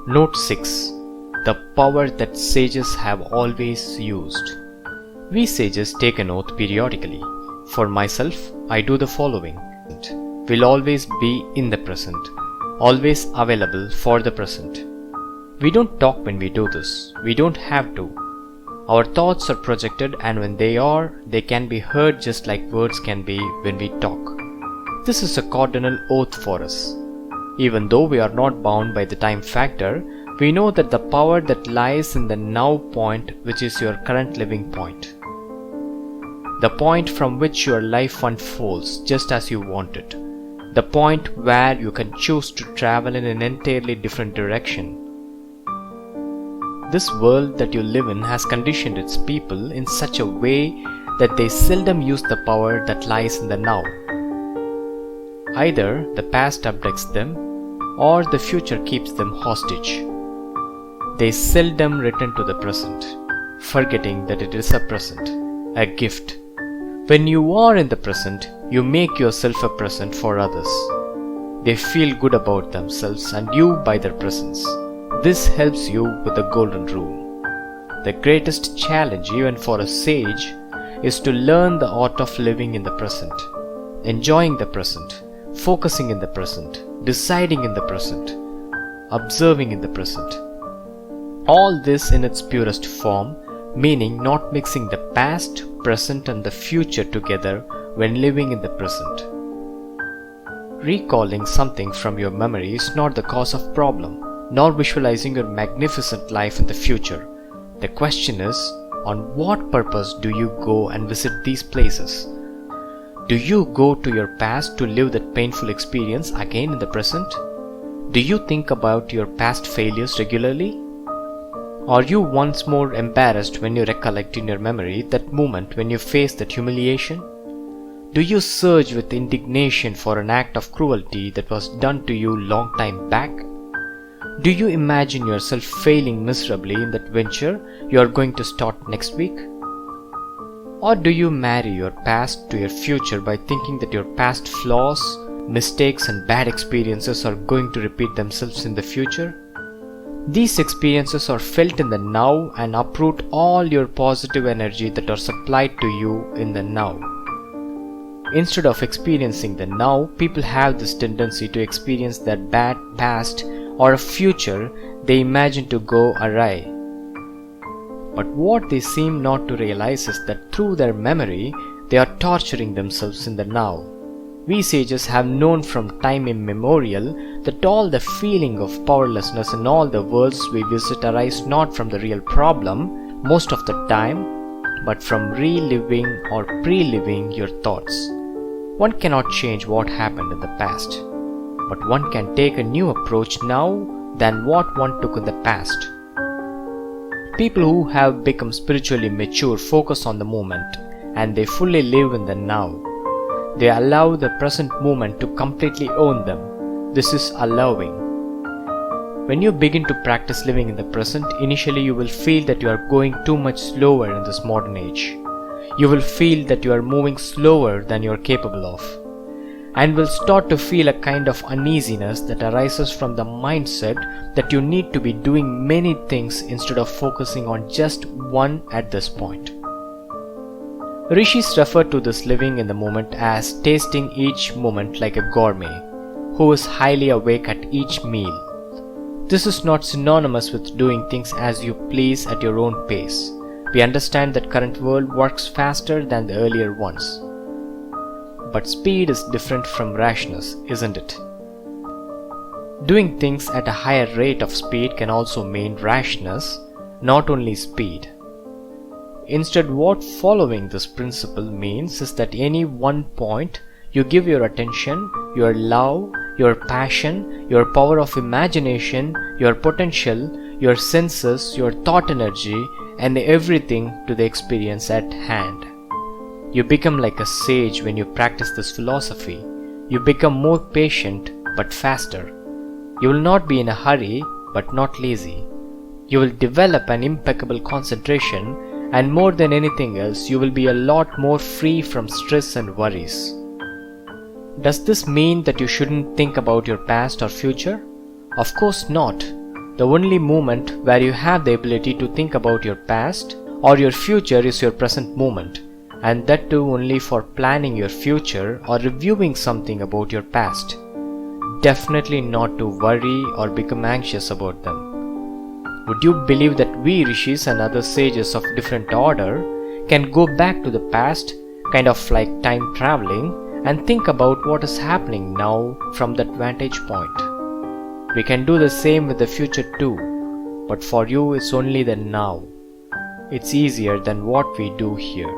Note 6. The power that sages have always used. We sages take an oath periodically. For myself, I do the following. Will always be in the present, always available for the present. We don't talk when we do this. We don't have to. Our thoughts are projected, and when they can be heard just like words can be when we talk. This is a cardinal oath for us. Even though we are not bound by the time factor, we know that the power that lies in the now point, which is your current living point. The point from which your life unfolds just as you want it. The point where you can choose to travel in an entirely different direction. This world that you live in has conditioned its people in such a way that they seldom use the power that lies in the now. Either the past abducts them, or the future keeps them hostage. They seldom return to the present, forgetting that it is a present, a gift. When you are in the present, you make yourself a present for others. They feel good about themselves and you by their presence. This helps you with the golden rule. The greatest challenge even for a sage is to learn the art of living in the present, enjoying the present, focusing in the present, deciding in the present, observing in the present. All this in its purest form, meaning not mixing the past, present and the future together when living in the present. Recalling something from your memory is not the cause of problem, nor visualizing your magnificent life in the future. The question is, on what purpose do you go and visit these places? Do you go to your past to live that painful experience again in the present? Do you think about your past failures regularly? Are you once more embarrassed when you recollect in your memory that moment when you faced that humiliation? Do you surge with indignation for an act of cruelty that was done to you long time back? Do you imagine yourself failing miserably in that venture you are going to start next week? Or do you marry your past to your future by thinking that your past flaws, mistakes and bad experiences are going to repeat themselves in the future? These experiences are felt in the now and uproot all your positive energy that are supplied to you in the now. Instead of experiencing the now, people have this tendency to experience that bad past or a future they imagine to go awry. But what they seem not to realize is that through their memory, they are torturing themselves in the now. We sages have known from time immemorial that all the feeling of powerlessness in all the worlds we visit arise not from the real problem most of the time, but from reliving or pre-living your thoughts. One cannot change what happened in the past, but one can take a new approach now than what one took in the past. People who have become spiritually mature focus on the moment and they fully live in the now. They allow the present moment to completely own them. This is allowing. When you begin to practice living in the present, initially you will feel that you are going too much slower in this modern age. You will feel that you are moving slower than you are capable of, and will start to feel a kind of uneasiness that arises from the mindset that you need to be doing many things instead of focusing on just one at this point. Rishis refer to this living in the moment as tasting each moment like a gourmet who is highly awake at each meal. This is not synonymous with doing things as you please at your own pace. We understand that current world works faster than the earlier ones. But speed is different from rashness, isn't it? Doing things at a higher rate of speed can also mean rashness, not only speed. Instead, what following this principle means is that any one point you give your attention, your love, your passion, your power of imagination, your potential, your senses, your thought energy, and everything to the experience at hand. You become like a sage when you practice this philosophy. You become more patient but faster. You will not be in a hurry but not lazy. You will develop an impeccable concentration, and more than anything else, you will be a lot more free from stress and worries. Does this mean that you shouldn't think about your past or future? Of course not. The only moment where you have the ability to think about your past or your future is your present moment, and that too only for planning your future or reviewing something about your past. Definitely not to worry or become anxious about them. Would you believe that we rishis and other sages of different order can go back to the past, kind of like time traveling, and think about what is happening now from that vantage point? We can do the same with the future too, but for you it's only the now. It's easier than what we do here.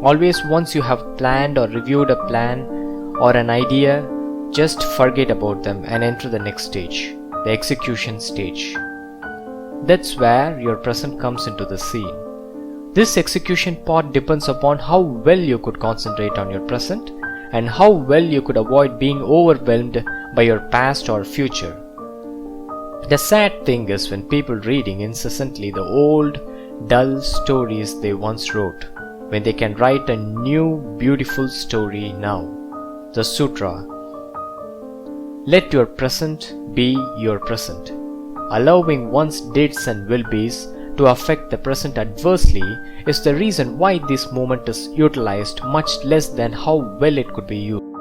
Always, once you have planned or reviewed a plan or an idea, just forget about them and enter the next stage, the execution stage. That's where your present comes into the scene. This execution part depends upon how well you could concentrate on your present and how well you could avoid being overwhelmed by your past or future. The sad thing is when people reading incessantly the old, dull stories they once wrote, when they can write a new, beautiful story now. The Sutra. Let your present be your present. Allowing one's dates and will-be's to affect the present adversely is the reason why this moment is utilized much less than how well it could be used.